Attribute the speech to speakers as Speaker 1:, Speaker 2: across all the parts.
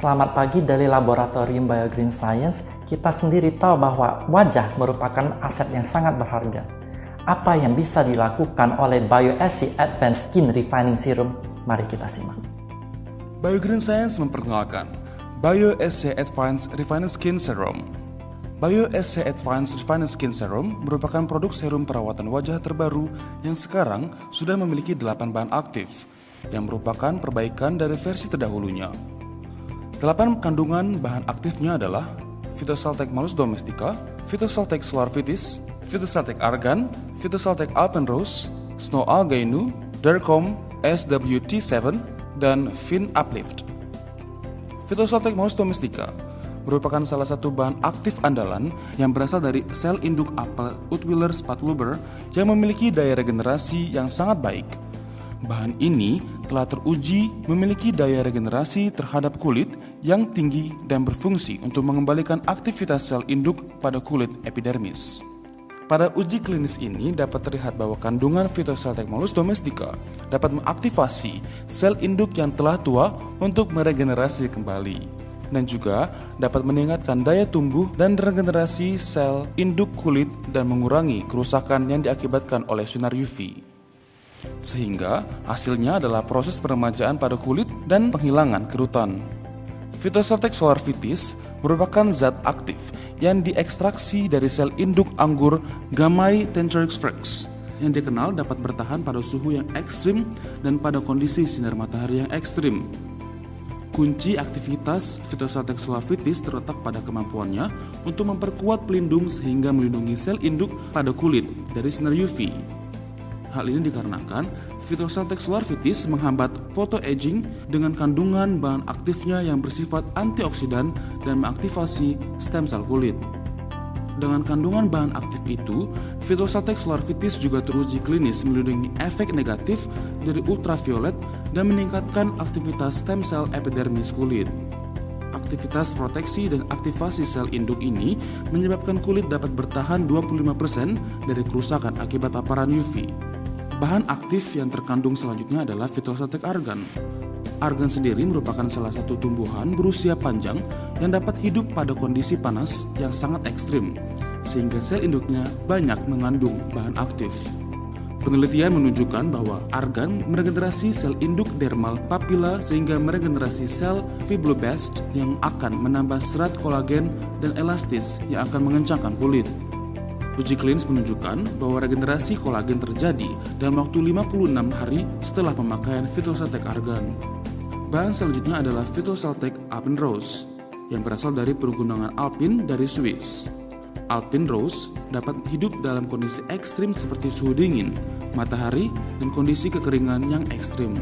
Speaker 1: Selamat pagi dari Laboratorium Biogreen Science. Kita sendiri tahu bahwa wajah merupakan aset yang sangat berharga. Apa yang bisa dilakukan oleh BioSC Advanced Skin Refining Serum? Mari kita simak.
Speaker 2: Biogreen Science memperkenalkan BioSC Advanced Refining Skin Serum. BioSC Advanced Refining Skin Serum merupakan produk serum perawatan wajah terbaru yang sekarang sudah memiliki 8 bahan aktif, yang merupakan perbaikan dari versi terdahulunya. 8 kandungan bahan aktifnya adalah Phytosaltec Malus Domestica, Phytosaltec Solarvitis, Phytosaltec Argan, Phytosaltec Alpenrose, Snow Algainu, Dercom SWT7, dan Fin Uplift. Phytosaltec Malus Domestica merupakan salah satu bahan aktif andalan yang berasal dari sel induk apel Utwiller spatuluber yang memiliki daya regenerasi yang sangat baik. Bahan ini telah teruji memiliki daya regenerasi terhadap kulit yang tinggi dan berfungsi untuk mengembalikan aktivitas sel induk pada kulit epidermis. Pada uji klinis ini dapat terlihat bahwa kandungan Phytosaltec Malus Domestica dapat mengaktifasi sel induk yang telah tua untuk meregenerasi kembali, dan juga dapat meningkatkan daya tumbuh dan regenerasi sel induk kulit dan mengurangi kerusakan yang diakibatkan oleh sinar UV. Sehingga hasilnya adalah proses peremajaan pada kulit dan penghilangan kerutan. Phytosaltec Solarvitis merupakan zat aktif yang diekstraksi dari sel induk anggur Gamay Tentrix Frex yang dikenal dapat bertahan pada suhu yang ekstrim dan pada kondisi sinar matahari yang ekstrim. Kunci aktivitas Phytosaltec Solarvitis terletak pada kemampuannya untuk memperkuat pelindung sehingga melindungi sel induk pada kulit dari sinar UV. Hal ini dikarenakan Phytosaltec Solarvitis menghambat photoaging dengan kandungan bahan aktifnya yang bersifat antioksidan dan mengaktifasi stem sel kulit. Dengan kandungan bahan aktif itu, Phytosaltec Solarvitis juga teruji klinis melindungi efek negatif dari ultraviolet dan meningkatkan aktivitas stem sel epidermis kulit. Aktivitas proteksi dan aktivasi sel induk ini menyebabkan kulit dapat bertahan 25% dari kerusakan akibat paparan UV. Bahan aktif yang terkandung selanjutnya adalah Phytosaltec Argan. Argan sendiri merupakan salah satu tumbuhan berusia panjang yang dapat hidup pada kondisi panas yang sangat ekstrim, sehingga sel induknya banyak mengandung bahan aktif. Penelitian menunjukkan bahwa argan meregenerasi sel induk dermal papilla sehingga meregenerasi sel fibroblast yang akan menambah serat kolagen dan elastis yang akan mengencangkan kulit. Uji klinis menunjukkan bahwa regenerasi kolagen terjadi dalam waktu 56 hari setelah pemakaian Phytosaltec Argan. Bahan selanjutnya adalah Phytosaltec Alpenrose yang berasal dari pergunungan alpin dari Swiss. Alpenrose dapat hidup dalam kondisi ekstrim seperti suhu dingin, matahari, dan kondisi kekeringan yang ekstrim.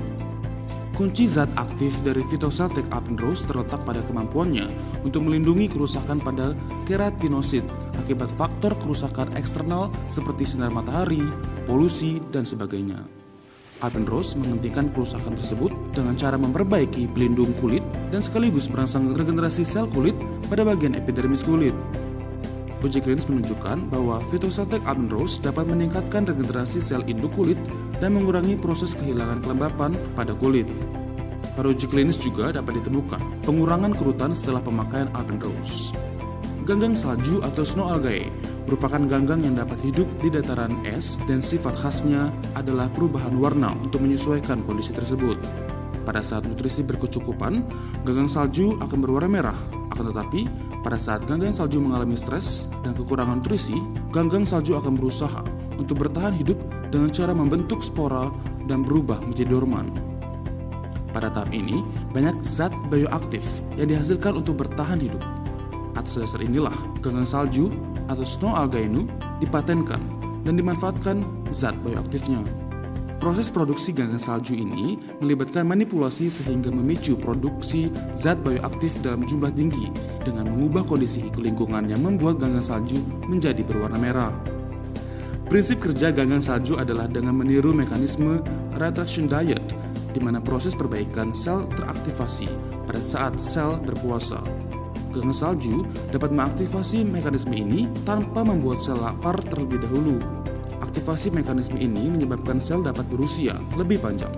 Speaker 2: Kunci zat aktif dari Phytosaltec Alpenrose terletak pada kemampuannya untuk melindungi kerusakan pada keratinosit akibat faktor kerusakan eksternal seperti sinar matahari, polusi, dan sebagainya. Alpenrose menghentikan kerusakan tersebut dengan cara memperbaiki pelindung kulit dan sekaligus merangsang regenerasi sel kulit pada bagian epidermis kulit. Uji klinis menunjukkan bahwa Phytosaltec Alpenrose dapat meningkatkan regenerasi sel induk kulit dan mengurangi proses kehilangan kelembapan pada kulit. Pada uji klinis juga dapat ditemukan pengurangan kerutan setelah pemakaian Alpenrose. Ganggang salju atau snow algae merupakan ganggang yang dapat hidup di dataran es dan sifat khasnya adalah perubahan warna untuk menyesuaikan kondisi tersebut. Pada saat nutrisi berkecukupan, ganggang salju akan berwarna merah. Akan tetapi, pada saat ganggang salju mengalami stres dan kekurangan nutrisi, ganggang salju akan berusaha untuk bertahan hidup dengan cara membentuk spora dan berubah menjadi dorman. Pada tahap ini, banyak zat bioaktif yang dihasilkan untuk bertahan hidup. Atas dasar inilah, ganggang salju atau snow algainu dipatenkan dan dimanfaatkan zat bioaktifnya. Proses produksi ganggang salju ini melibatkan manipulasi sehingga memicu produksi zat bioaktif dalam jumlah tinggi dengan mengubah kondisi lingkungan yang membuat ganggang salju menjadi berwarna merah. Prinsip kerja ganggang salju adalah dengan meniru mekanisme retraction diet, di mana proses perbaikan sel teraktivasi pada saat sel berpuasa. Ganggang salju dapat mengaktifasi mekanisme ini tanpa membuat sel lapar terlebih dahulu. Aktivasi mekanisme ini menyebabkan sel dapat berusia lebih panjang.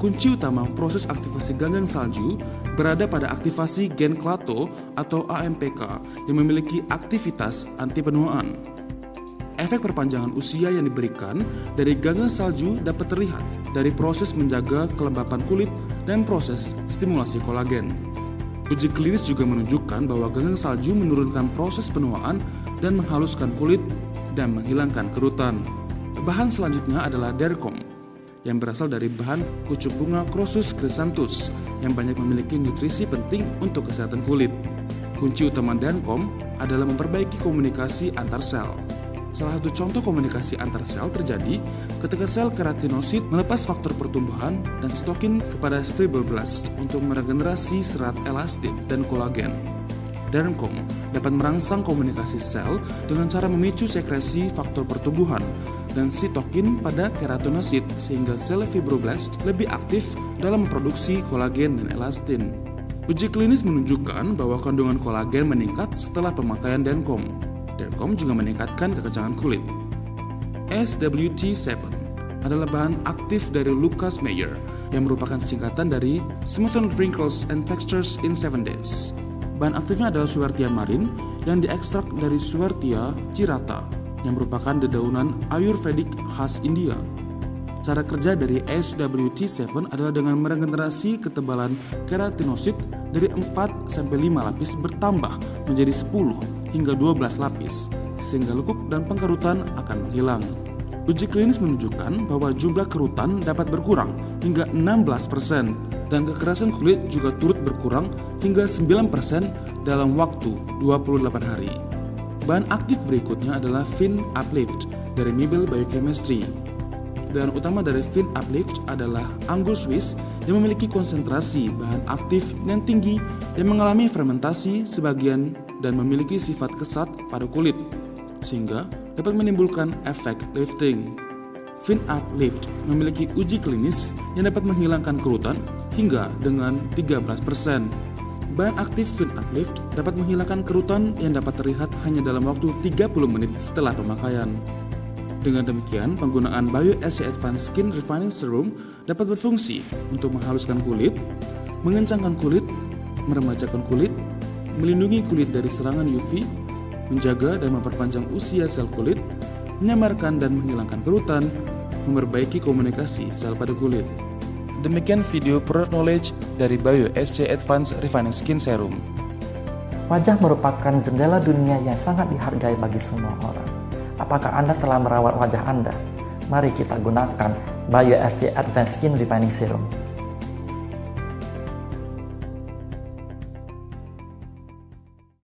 Speaker 2: Kunci utama proses aktivasi ganggang salju berada pada aktivasi gen Klato atau AMPK yang memiliki aktivitas anti penuaan. Efek perpanjangan usia yang diberikan dari ganggang salju dapat terlihat dari proses menjaga kelembapan kulit dan proses stimulasi kolagen. Uji klinis juga menunjukkan bahwa ganggang salju menurunkan proses penuaan dan menghaluskan kulit dan menghilangkan kerutan. Bahan selanjutnya adalah Dercom, yang berasal dari bahan kucuk bunga Crossus chrysanthus yang banyak memiliki nutrisi penting untuk kesehatan kulit. Kunci utama Dercom adalah memperbaiki komunikasi antar sel. Salah satu contoh komunikasi antar sel terjadi ketika sel keratinosit melepas faktor pertumbuhan dan sitokin kepada fibroblast untuk meregenerasi serat elastin dan kolagen. Dercom dapat merangsang komunikasi sel dengan cara memicu sekresi faktor pertumbuhan dan sitokin pada keratinosit sehingga sel fibroblast lebih aktif dalam memproduksi kolagen dan elastin. Uji klinis menunjukkan bahwa kandungan kolagen meningkat setelah pemakaian Dercom. Dercom juga meningkatkan kekencangan kulit. SWT7 adalah bahan aktif dari Lucas Meyer yang merupakan singkatan dari Smoothen Wrinkles and Textures in 7 Days. Bahan aktifnya adalah Schwertia marin yang diekstrak dari Schwertia cirata yang merupakan dedaunan Ayurvedic khas India. Cara kerja dari SWT7 adalah dengan meregenerasi ketebalan keratinosit dari 4-5 lapis bertambah menjadi 10 hingga 12 lapis, sehingga lekuk dan pengkerutan akan menghilang. Uji klinis menunjukkan bahwa jumlah kerutan dapat berkurang hingga 16% dan kekerasan kulit juga turut berkurang hingga 9% dalam waktu 28 hari. Bahan aktif berikutnya adalah Fin Uplift dari Mibel Biochemistry. Bahan utama dari Fin Uplift adalah anggur Swiss yang memiliki konsentrasi bahan aktif yang tinggi yang mengalami fermentasi sebagian dan memiliki sifat kesat pada kulit, sehingga dapat menimbulkan efek lifting. Fin Uplift memiliki uji klinis yang dapat menghilangkan kerutan hingga dengan 13%. Bahan aktif Fin Uplift dapat menghilangkan kerutan yang dapat terlihat hanya dalam waktu 30 menit setelah pemakaian. Dengan demikian, penggunaan Bio-SC Advanced Skin Refining Serum dapat berfungsi untuk menghaluskan kulit, mengencangkan kulit, meremajakan kulit, melindungi kulit dari serangan UV, menjaga dan memperpanjang usia sel kulit, menyamarkan dan menghilangkan kerutan, memperbaiki komunikasi sel pada kulit. Demikian video product knowledge dari Bio-SC Advanced Refining Skin Serum.
Speaker 1: Wajah merupakan jendela dunia yang sangat dihargai bagi semua orang. Apakah Anda telah merawat wajah Anda? Mari kita gunakan Bio-SC Advanced Skin Refining Serum.